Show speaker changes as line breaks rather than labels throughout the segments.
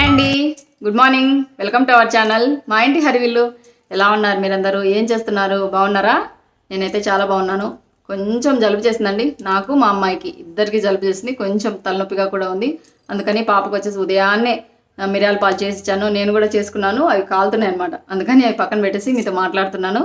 Hi అండి, good morning. Welcome to our channel మా ఇంటి హరివిల్లు. ఎలా ఉన్నారు మీరందరూ? ఏం చేస్తున్నారు? బాగున్నారా? నేనైతే చాలా బాగున్నాను. కొంచెం జలుబు చేసిందండి, నాకు మా అమ్మాయికి ఇద్దరికి జలుబు చేసింది. కొంచెం తలనొప్పిగా కూడా ఉంది. అందుకని పాపకు వచ్చేసి ఉదయాన్నే మిరియాల పాలు చేసి ఇచ్చాను. నేను కూడా చేసుకున్నాను. అవి కాలుతున్నాయి అనమాట. అందుకని అవి పక్కన పెట్టేసి మీతో మాట్లాడుతున్నాను.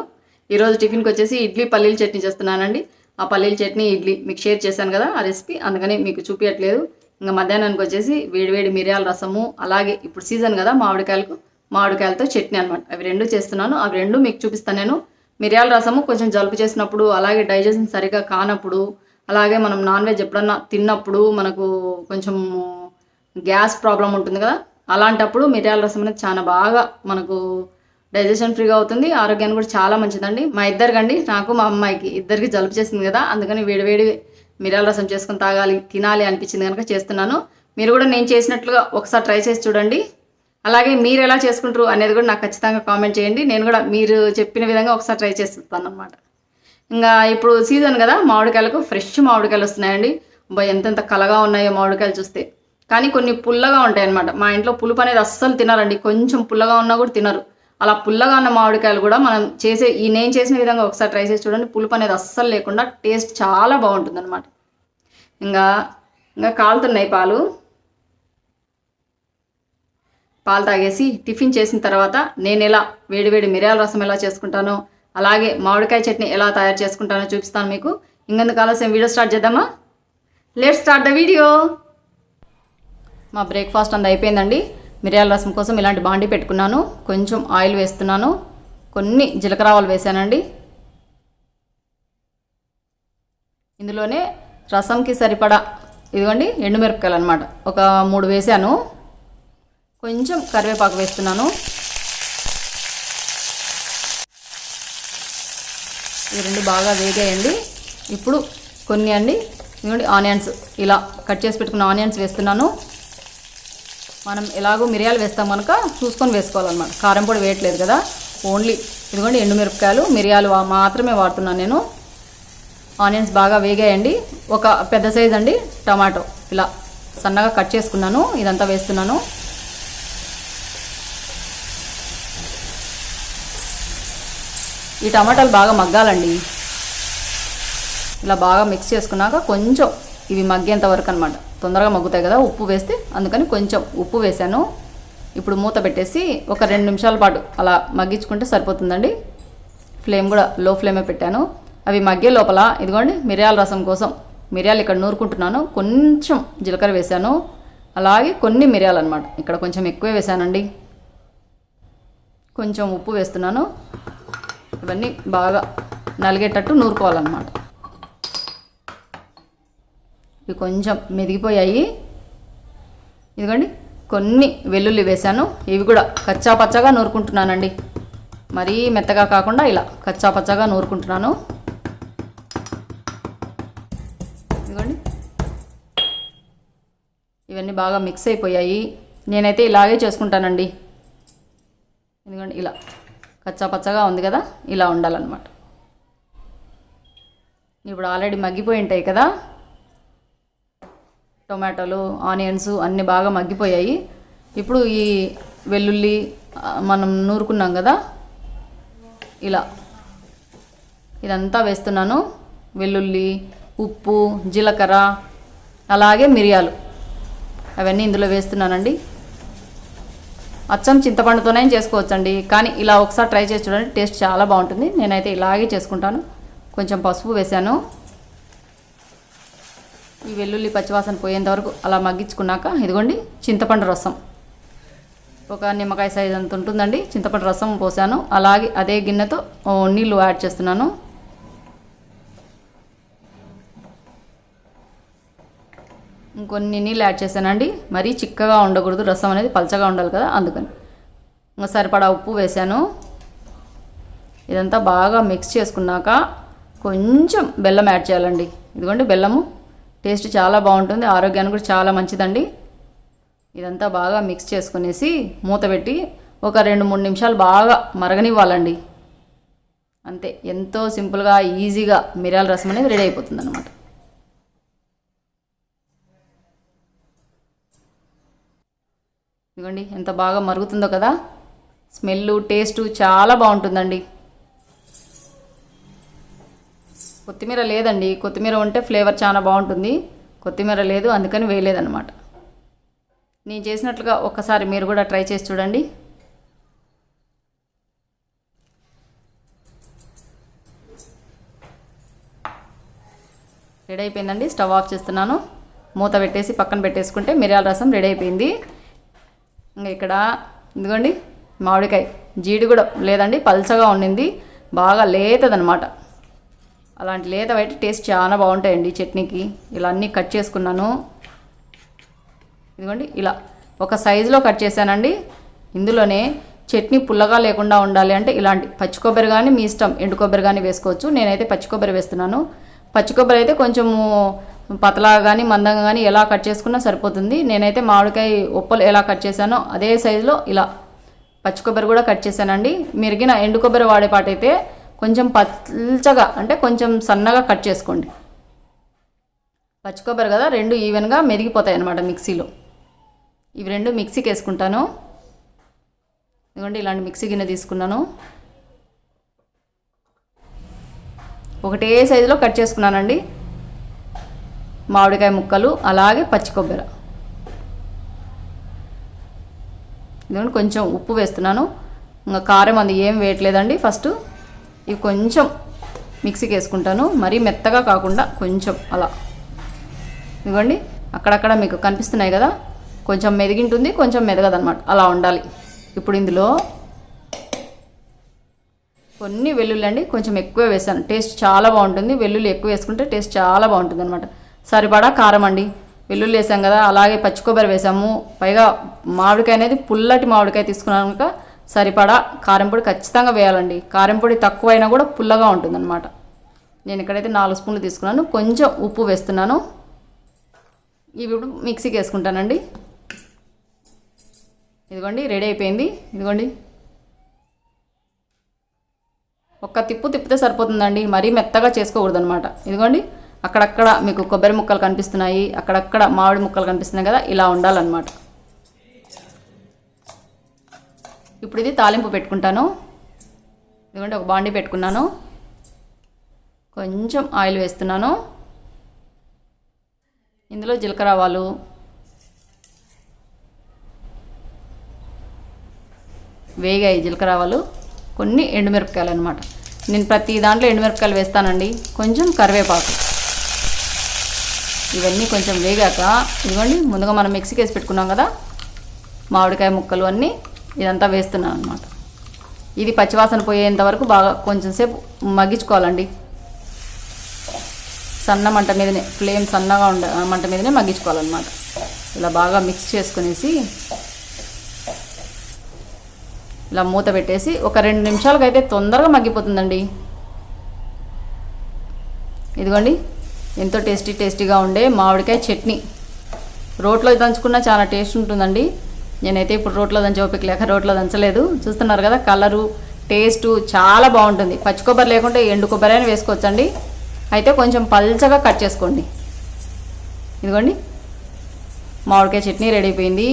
ఈరోజు టిఫిన్కి వచ్చేసి ఇడ్లీ పల్లీల చట్నీ చేస్తున్నానండి. ఆ పల్లీల చట్నీ ఇడ్లీ మీకు షేర్ చేశాను కదా ఆ రెసిపీ, అందుకని మీకు చూపించట్లేదు. ఇంకా మధ్యాహ్నానికి వచ్చేసి వేడివేడి మిరియాల రసము, అలాగే ఇప్పుడు సీజన్ కదా మామిడికాయలతో చట్నీ అనమాట. అవి రెండు చేస్తున్నాను. అవి రెండు మీకు చూపిస్తాను నేను. మిరియాల రసము కొంచెం జలుబు చేసినప్పుడు, అలాగే డైజెషన్ సరిగా కానప్పుడు, అలాగే మనం నాన్ వెజ్ ఎప్పుడన్నా తిన్నప్పుడు మనకు కొంచెం గ్యాస్ ప్రాబ్లం ఉంటుంది కదా, అలాంటప్పుడు మిరియాల రసం అనేది చాలా బాగా మనకు డైజెషన్ ఫ్రీగా అవుతుంది. ఆరోగ్యానికి కూడా చాలా మంచిదండి. మా ఇద్దరికండి, నాకు మా అమ్మాయికి ఇద్దరికి జలుబు చేసింది కదా, అందుకని వేడివేడి మిరియాల రసం చేసుకుని తాగాలి, తినాలి అనిపించింది కనుక చేస్తున్నాను. మీరు కూడా నేను చేసినట్లుగా ఒకసారి ట్రై చేసి చూడండి. అలాగే మీరు ఎలా చేసుకుంటారు అనేది కూడా నాకు ఖచ్చితంగా కామెంట్ చేయండి. నేను కూడా మీరు చెప్పిన విధంగా ఒకసారి ట్రై చేస్తాను అనమాట. ఇంకా ఇప్పుడు సీజన్ కదా, మామిడికాయలకు ఫ్రెష్ మామిడికాయలు వస్తున్నాయండి. ఎంతెంత కలగా ఉన్నాయో మామిడికాయలు చూస్తే. కానీ కొన్ని పుల్లగా ఉంటాయి అన్నమాట. మా ఇంట్లో పులుపు అనేది అస్సలు తినరండి. కొంచెం పుల్లగా ఉన్నా కూడా తినరు. అలా పుల్లగా ఉన్న మామిడికాయలు కూడా మనం నేను చేసిన విధంగా ఒకసారి ట్రై చేసి చూడండి. పులుపు అనేది అస్సలు లేకుండా టేస్ట్ చాలా బాగుంటుంది అనమాట. ఇంకా కాలుతున్నాయి పాలు తాగేసి టిఫిన్ చేసిన తర్వాత నేను ఎలా వేడివేడి మిరియాల రసం ఎలా చేసుకుంటానో, అలాగే మామిడికాయ చట్నీ ఎలా తయారు చేసుకుంటానో చూపిస్తాను మీకు. ఇంకెందుకు ఆలస్యం, వీడియో స్టార్ట్ చేద్దామా? Let's start the video. మా బ్రేక్ఫాస్ట్ అంతా అయిపోయిందండి. మిరియాల రసం కోసం ఇలాంటి బాండీ పెట్టుకున్నాను. కొంచెం ఆయిల్ వేస్తున్నాను, కొన్ని జీలకర్ర ఆవాలు వేసానండి. ఇందులోనే రసంకి సరిపడా ఇదిగోండి ఎండుమిరపకాయలు అనమాట, ఒక 3 వేసాను. కొంచెం కరివేపాకు వేస్తున్నాను. ఇవి రెండు బాగా వేగాయండి. ఇప్పుడు కొన్ని ఇదిగోండి ఆనియన్స్, ఇలా కట్ చేసి పెట్టుకున్న ఆనియన్స్ వేస్తున్నాను. మనం ఎలాగో మిరియాలు వేస్తాం కనుక చూసుకొని వేసుకోవాలన్నమాట. కారం పొడి వేయట్లేదు కదా, ఓన్లీ ఇదిగోండి ఎండుమిరపకాయలు మిరియాలు మాత్రమే వాడుతున్నాను నేను. ఆనియన్స్ బాగా వేగాయండి. ఒక పెద్ద సైజ్ టమాటో ఇలా సన్నగా కట్ చేసుకున్నాను. ఇదంతా వేస్తున్నాను. ఈ టమాటాలు బాగా మగ్గాలండి. ఇలా బాగా మిక్స్ చేసుకున్నాక కొంచెం ఇవి మగ్గేంత వరకు అనమాట. తొందరగా మగ్గుతాయి కదా ఉప్పు వేస్తే, అందుకని కొంచెం ఉప్పు వేసాను. ఇప్పుడు మూత పెట్టేసి ఒక 2 నిమిషాల పాటు అలా మగ్గించుకుంటే సరిపోతుందండి. ఫ్లేమ్ కూడా లో ఫ్లేమే పెట్టాను. అవి మగ్గే లోపల ఇదిగోండి మిరియాల రసం కోసం మిరియాలు ఇక్కడ నూరుకుంటున్నాను. కొంచెం జీలకర్ర వేసాను, అలాగే కొన్ని మిరియాలు అనమాట. ఇక్కడ కొంచెం ఎక్కువే వేసానండి. కొంచెం ఉప్పు వేస్తున్నాను. ఇవన్నీ బాగా నలిగేటట్టు నూరుకోవాలన్నమాట. ఇవి కొంచెం మెదిగిపోయాయి. ఇదిగోండి కొన్ని వెల్లుల్లి వేసాను. ఇవి కూడా కచ్చా పచ్చగా నూరుకుంటున్నానండి. మరీ మెత్తగా కాకుండా ఇలా కచ్చా పచ్చగా నూరుకుంటున్నాను. ఇదిగోండి ఇవన్నీ బాగా మిక్స్ అయిపోయాయి. నేనైతే ఇలాగే చేసుకుంటానండి. ఇదిగోండి ఇలా కచ్చా పచ్చగా ఉంది కదా, ఇలా ఉండాలన్నమాట. ఇప్పుడు ఆల్రెడీ మగ్గిపోయి ఉంటాయి కదా టొమాటోలు, ఆనియన్స్ అన్నీ బాగా మగ్గిపోయాయి. ఇప్పుడు ఈ వెల్లుల్లి మనం నూరుకున్నాం కదా, ఇలా ఇదంతా వేస్తున్నాను. వెల్లుల్లి, ఉప్పు, జీలకర్ర, అలాగే మిరియాలు అవన్నీ ఇందులో వేస్తున్నానండి. అచ్చం చింతపండుతోనే చేసుకోవచ్చండి, కానీ ఇలా ఒకసారి ట్రై చేసి చూడండి, టేస్ట్ చాలా బాగుంటుంది. నేనైతే ఇలాగే చేసుకుంటాను. కొంచెం పసుపు వేసాను. ఈ వెల్లుల్లి పచ్చివాసన పోయేంత వరకు అలా మగ్గించుకున్నాక ఇదిగోండి చింతపండు రసం ఒక నిమ్మకాయ సైజ్ అంత ఉంటుందండి. చింతపండు రసం పోసాను. అలాగే అదే గిన్నెతో నీళ్ళు యాడ్ చేస్తున్నాను. ఇంకొన్ని నీళ్ళు యాడ్ చేశానండి. మరీ చిక్కగా ఉండకూడదు, రసం అనేది పలచగా ఉండాలి కదా, అందుకని. ఇంకా సరిపడా ఉప్పు వేసాను. ఇదంతా బాగా మిక్స్ చేసుకున్నాక కొంచెం బెల్లం యాడ్ చేయాలండి. ఇదిగోండి బెల్లము టేస్ట్ చాలా బాగుంటుంది, ఆరోగ్యానికి కూడా చాలా మంచిదండి. ఇదంతా బాగా మిక్స్ చేసుకునేసి మూత పెట్టి ఒక 2-3 నిమిషాలు బాగా మరగనివ్వాలండి. అంతే, ఎంతో సింపుల్గా ఈజీగా మిరియాల రసం అనేది రెడీ అయిపోతుంది అన్నమాట. ఇదిగోండి ఎంత బాగా మరుగుతుందో కదా. స్మెల్ టేస్ట్ చాలా బాగుంటుందండి. కొత్తిమీర లేదండి, కొత్తిమీర ఉంటే ఫ్లేవర్ చాలా బాగుంటుంది. కొత్తిమీర లేదు, అందుకని వేయలేదన్నమాట. నేను చేసినట్లుగా ఒక్కసారి మీరు కూడా ట్రై చేసి చూడండి. రెడీ అయిపోయిందండి. స్టవ్ ఆఫ్ చేస్తున్నాను. మూత పెట్టేసి పక్కన పెట్టేసుకుంటే మిరియాల రసం రెడీ అయిపోయింది. ఇంకా ఇక్కడ ఇదిగోండి మామిడికాయ, జీడి కూడా లేదండి, పల్చగా ఉండింది, బాగా లేతదనమాట. అలాంటి లేత బయట టేస్ట్ చాలా బాగుంటాయండి చట్నీకి. ఇలా అన్నీ కట్ చేసుకున్నాను. ఇదిగోండి ఇలా ఒక సైజులో కట్ చేశానండి. ఇందులోనే చట్నీ పుల్లగా లేకుండా ఉండాలి అంటే ఇలాంటి పచ్చి కొబ్బరి కానీ మీ ఇష్టం, ఎండు కొబ్బరి కానీ వేసుకోవచ్చు. నేనైతే పచ్చి కొబ్బరి వేస్తున్నాను. పచ్చి కొబ్బరి అయితే కొంచెము పతలాగా కానీ మందంగా కానీ ఎలా కట్ చేసుకున్నా సరిపోతుంది. నేనైతే మామిడికాయ ఉప్పలు ఎలా కట్ చేశానో అదే సైజులో ఇలా పచ్చి కొబ్బరి కూడా కట్ చేశానండి. మిరిగిన ఎండు కొబ్బరి వాడేపాటైతే కొంచెం పల్చగా అంటే కొంచెం సన్నగా కట్ చేసుకోండి. పచ్చి కొబ్బరి కదా, రెండు ఈవెన్గా మెదిగిపోతాయి అన్నమాట మిక్సీలో. ఇవి రెండు మిక్సీకి వేసుకుంటాను. ఇదిగోండి ఇలాంటి మిక్సీ గిన్నె తీసుకున్నాను. ఒకటే సైజులో కట్ చేసుకున్నానండి మామిడికాయ ముక్కలు, అలాగే పచ్చి కొబ్బరి. ఇదిగోండి కొంచెం ఉప్పు వేస్తున్నాను. ఇంకా కారం అది ఏం వేయట్లేదండి. ఫస్ట్ ఇవి కొంచెం మిక్సీకి వేసుకుంటాను, మరీ మెత్తగా కాకుండా కొంచెం అలా. ఇదిగోండి అక్కడక్కడ మీకు కనిపిస్తున్నాయి కదా, కొంచెం మెదిగింటుంది, కొంచెం మెదగదనమాట, అలా ఉండాలి. ఇప్పుడు ఇందులో కొన్ని వెల్లుల్లి అండి కొంచెం ఎక్కువ వేసాను, టేస్ట్ చాలా బాగుంటుంది. వెల్లుల్లి ఎక్కువ వేసుకుంటే టేస్ట్ చాలా బాగుంటుంది అనమాట. సరిపడా కారం అండి, వెల్లుల్లి వేసాం కదా, అలాగే పచ్చి కొబ్బరి వేసాము, పైగా మామిడికాయ అనేది పుల్లటి మామిడికాయ తీసుకున్నాను కనుక సరిపడా కారం పొడి ఖచ్చితంగా వేయాలండి. కారం పొడి తక్కువైనా కూడా పుల్లగా ఉంటుందన్నమాట. నేను ఇక్కడైతే 4 స్పూన్లు తీసుకున్నాను. కొంచెం ఉప్పు వేస్తున్నాను. ఇవి ఇప్పుడు మిక్సీకి వేసుకుంటానండి. ఇదిగోండి రెడీ అయిపోయింది. ఇదిగోండి ఒక్క తిప్పితే సరిపోతుందండి, మరీ మెత్తగా చేసుకోకూడదు అనమాట. ఇదిగోండి అక్కడక్కడ మీకు కొబ్బరి ముక్కలు కనిపిస్తున్నాయి, అక్కడక్కడ మామిడి ముక్కలు కనిపిస్తున్నాయి కదా, ఇలా ఉండాలన్నమాట. ఇప్పుడు ఇది తాలింపు పెట్టుకుంటాను. ఇదిగోండి ఒక బాండీ పెట్టుకున్నాను. కొంచెం ఆయిల్ వేస్తున్నాను. ఇందులో జీలకర్ర ఆవాలు, వేగాయి జీలకర్ర ఆవాలు, కొన్ని ఎండుమిరపకాయలు అనమాట. నేను ప్రతి దాంట్లో ఎండుమిరపకాయలు వేస్తానండి. కొంచెం కరివేపాకు. ఇవన్నీ కొంచెం వేగాక ఇదిగోండి ముందుగా మనం మిక్సీకి వేసి పెట్టుకున్నాం కదా మామిడికాయ ముక్కలు అన్నీ ఇదంతా వేస్తున్నాను అనమాట. ఇది పచ్చివాసన పోయేంత వరకు బాగా కొంచెం సేపు మగ్గించుకోవాలండి. సన్న మంట మీదనే, ఫ్లేమ్ సన్నగా మంట మీదనే మగ్గించుకోవాలన్నమాట. ఇలా బాగా మిక్స్ చేసుకునేసి ఇలా మూత పెట్టేసి ఒక 2 నిమిషాలకు అయితే తొందరగా మగ్గిపోతుందండి. ఇదిగోండి ఎంతో టేస్టీగా ఉండే మామిడికాయ చట్నీ. రోట్లో దంచుకున్నా చాలా టేస్ట్ ఉంటుందండి. నేనైతే ఇప్పుడు రోట్లో దంచే ఓపిక లేక రోట్లో దంచలేదు. చూస్తున్నారు కదా కలరు, టేస్టు చాలా బాగుంటుంది. పచ్చి కొబ్బరి లేకుంటే ఎండు కొబ్బరి అయినా వేసుకోవచ్చండి. అయితే కొంచెం పల్చగా కట్ చేసుకోండి. ఇదిగోండి మామిడికాయ చట్నీ రెడీ అయిపోయింది.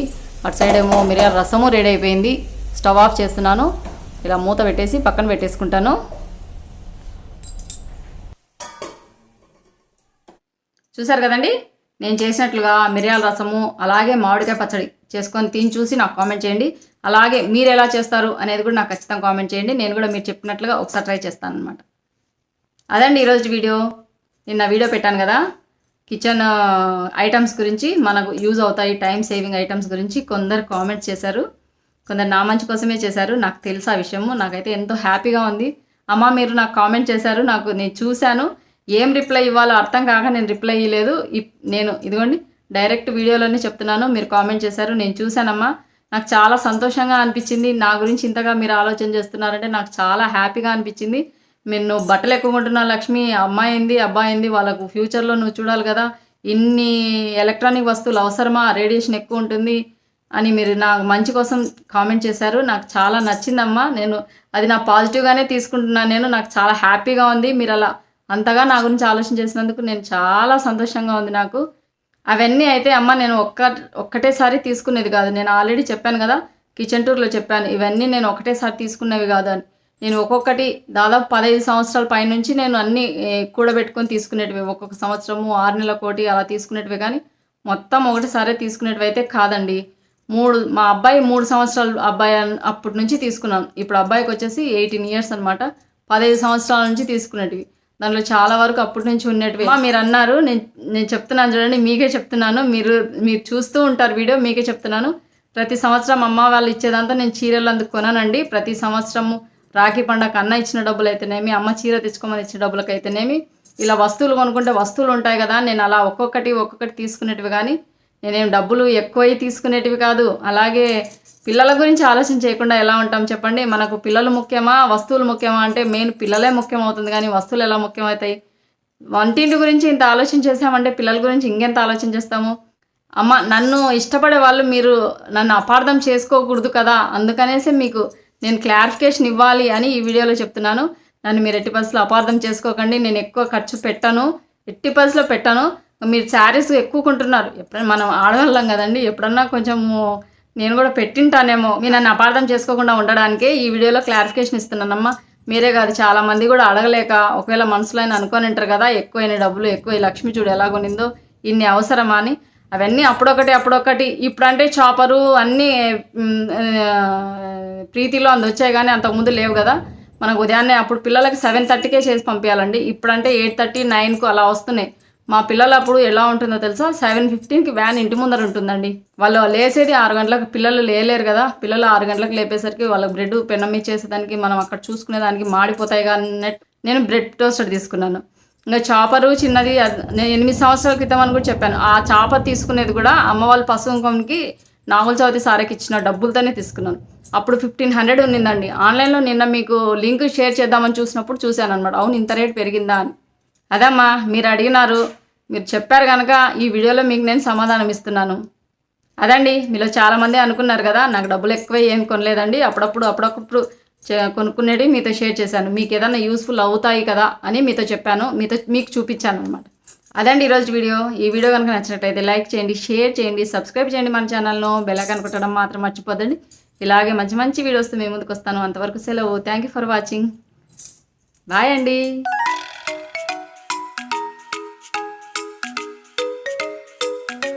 అటు సైడ్ ఏమో మిరియాల రసము రెడీ అయిపోయింది. స్టవ్ ఆఫ్ చేస్తున్నాను. ఇలా మూత పెట్టేసి పక్కన పెట్టేసుకుంటాను. చూసారు కదండి నేను చేసినట్లుగా మిరియాల రసము అలాగే మామిడికాయ పచ్చడి చేసుకొని తిని చూసి నాకు కామెంట్ చేయండి. అలాగే మీరు ఎలా చేస్తారు అనేది కూడా నాకు ఖచ్చితంగా కామెంట్ చేయండి. నేను కూడా మీరు చెప్పినట్లుగా ఒకసారి ట్రై చేస్తాను అనమాట. అదండి ఈరోజు వీడియో. నిన్న వీడియో పెట్టాను కదా కిచెన్ ఐటమ్స్ గురించి, మనకు యూజ్ అవుతాయి టైం సేవింగ్ ఐటమ్స్ గురించి. కొందరు కామెంట్స్ చేశారు, కొందరు నా మంచి కోసమే చేశారు. నాకు తెలుసు ఆ విషయము. నాకైతే ఎంతో హ్యాపీగా ఉంది. అమ్మ మీరు నాకు కామెంట్ చేశారు, నేను చూశాను, ఏం రిప్లై ఇవ్వాలో అర్థం కాక నేను రిప్లై ఇవ్వలేదు. నేను ఇదిగోండి డైరెక్ట్ వీడియోలోనే చెప్తున్నాను. మీరు కామెంట్ చేశారు, నేను చూశానమ్మా. నాకు చాలా సంతోషంగా అనిపించింది. నా గురించి ఇంతగా మీరు ఆలోచన చేస్తున్నారంటే నాకు చాలా హ్యాపీగా అనిపించింది. నువ్వు బట్టలు ఎక్కువ కొంటున్నావు లక్ష్మి, అమ్మాయి అయింది అబ్బాయి అయింది, వాళ్ళకు ఫ్యూచర్లో నువ్వు చూడాలి కదా, ఇన్ని ఎలక్ట్రానిక్ వస్తువులు అవసరమా, రేడియేషన్ ఎక్కువ ఉంటుంది అని మీరు నా మంచి కోసం కామెంట్ చేశారు. నాకు చాలా నచ్చిందమ్మా. అది నా పాజిటివ్గానే తీసుకుంటున్నాను. నాకు చాలా హ్యాపీగా ఉంది. మీరు అలా అంతగా నా గురించి ఆలోచన చేసినందుకు నేను చాలా సంతోషంగా ఉంది నాకు. అవన్నీ అయితే అమ్మ నేను ఒక్కటేసారి తీసుకునేది కాదు. నేను ఆల్రెడీ చెప్పాను కదా, కిచెన్ టూర్లో చెప్పాను. ఇవన్నీ నేను ఒకటేసారి తీసుకునేవి కాదు అని. నేను ఒక్కొక్కటి దాదాపు 15 సంవత్సరాల పైనుంచి నేను అన్నీ కూడబెట్టుకొని తీసుకునేటివి. ఒక్కొక్క సంవత్సరము 6 నెలలకోటి అలా తీసుకునేటివి, కానీ మొత్తం ఒకటిసారే తీసుకునేటివి అయితే కాదండి. మా అబ్బాయి 3 సంవత్సరాలు అబ్బాయి అప్పటి నుంచి తీసుకున్నాను. ఇప్పుడు అబ్బాయికి వచ్చేసి 18 ఇయర్స్ అనమాట. 15 సంవత్సరాల నుంచి తీసుకునేటివి. దాంట్లో చాలా వరకు అప్పటి నుంచి ఉన్నటివి. మీరు అన్నారు, నేను చెప్తున్నాను చూడండి, మీకే చెప్తున్నాను. మీరు చూస్తూ ఉంటారు వీడియో, మీకే చెప్తున్నాను. ప్రతి సంవత్సరం అమ్మ వాళ్ళు ఇచ్చేదంతా నేను చీరలు అందుకు కొనానండి. ప్రతి సంవత్సరము రాఖీ పండగ అన్న ఇచ్చిన డబ్బులు అయితేనేమి, అమ్మ చీర తెచ్చుకోమని ఇచ్చిన డబ్బులకి అయితేనేమి, ఇలా వస్తువులు కొనుక్కుంటే వస్తువులు ఉంటాయి కదా, నేను అలా ఒక్కొక్కటి తీసుకునేటివి, కానీ నేనేం డబ్బులు ఎక్కువ తీసుకునేటివి కాదు. అలాగే పిల్లల గురించి ఆలోచన చేయకుండా ఎలా ఉంటాం చెప్పండి? మనకు పిల్లలు ముఖ్యమా, వస్తువులు ముఖ్యమా అంటే మెయిన్ పిల్లలే ముఖ్యం అవుతుంది, కానీ వస్తువులు ఎలా ముఖ్యమవుతాయి? వంటింటి గురించి ఇంత ఆలోచన చేసామంటే పిల్లల గురించి ఇంకెంత ఆలోచన చేస్తాము? అమ్మ, నన్ను ఇష్టపడే వాళ్ళు మీరు నన్ను అపార్థం చేసుకోకూడదు కదా, అందుకనేసి మీకు నేను క్లారిఫికేషన్ ఇవ్వాలి అని ఈ వీడియోలో చెప్తున్నాను. నన్ను మీరు ఎట్టి పరిస్థితుల్లో అపార్థం చేసుకోకండి. నేను ఎక్కువ ఖర్చు పెట్టాను, ఎట్టి పరిస్థితుల్లో పెట్టాను. మీరు శారీస్ ఎక్కువ కొంటున్నారు. ఎప్పుడైనా మనం ఆడవాళ్ళం కదండి, ఎప్పుడన్నా కొంచెము నేను కూడా పెట్టింటానేమో. మీరు నన్ను అపార్థం చేసుకోకుండా ఉండడానికే ఈ వీడియోలో క్లారిఫికేషన్ ఇస్తున్నానమ్మా. మీరే కాదు, చాలామంది కూడా అడగలేక ఒకవేళ మనసులో అయినా అనుకొని ఉంటారు కదా, ఎక్కువైన డబ్బులు ఎక్కువ, లక్ష్మి చూడు ఎలా కొనిందో, ఇన్ని అవసరమా అని. అవన్నీ అప్పుడొకటి ఇప్పుడంటే చాపరు అన్నీ ప్రీతిలో వచ్చాయి, కానీ అంతకుముందు లేవు కదా. మనకు ఉదయాన్నే అప్పుడు పిల్లలకి 7:30కే చేసి పంపించాలండి. ఇప్పుడంటే 8:30, 9కు అలా వస్తున్నాయి. మా పిల్లలు అప్పుడు ఎలా ఉంటుందో తెలుసా? 7:15కి వ్యాన్ ఇంటి ముందర ఉంటుందండి. వాళ్ళు లేసేది 6 గంటలకు. పిల్లలు లేలేరు కదా, పిల్లలు 6 గంటలకు లేపేసరికి వాళ్ళకి బ్రెడ్ పెన్నమ్మి చేసేదానికి మనం అక్కడ చూసుకునేదానికి మాడిపోతాయి. కానీ నేను బ్రెడ్ టోస్టర్ తీసుకున్నాను. ఇంకా చాపరు చిన్నది, నేను 8 సంవత్సరాల క్రితం అని కూడా చెప్పాను. ఆ చాపర్ తీసుకునేది కూడా అమ్మ వాళ్ళు పసుపు కుంకుమకి నాగుల చవితి సారకి ఇచ్చిన డబ్బులతోనే తీసుకున్నాను. అప్పుడు 1500 ఉన్నిందండి. ఆన్లైన్లో నిన్న మీకు లింక్ షేర్ చేద్దామని చూశాను అనమాట. అవును, ఇంత రేట్ పెరిగిందా అని. అదమ్మా, మీరు అడిగినారు, మీరు చెప్పారు కనుక ఈ వీడియోలో మీకు నేను సమాధానం ఇస్తున్నాను. అదండి, మీలో చాలామంది అనుకున్నారు కదా నాకు డబ్బులు ఎక్కువ ఏం కొనలేదండి, అప్పుడప్పుడు కొనుక్కునేవి మీతో షేర్ చేశాను. మీకు ఏదైనా యూస్ఫుల్ అవుతాయి కదా అని మీతో చెప్పాను, మీకు చూపించాను అనమాట. అదండి ఈరోజు వీడియో. ఈ వీడియో కనుక నచ్చినట్టయితే లైక్ చేయండి, షేర్ చేయండి, సబ్స్క్రైబ్ చేయండి మన ఛానల్ను. బెల్ ఐకాన్ కొట్టడం మాత్రం మర్చిపోద్దండి. ఇలాగే మంచి వీడియోస్ మీ ముందుకు వస్తాను. అంతవరకు సెలవు. Thank you for watching. Bye అండి.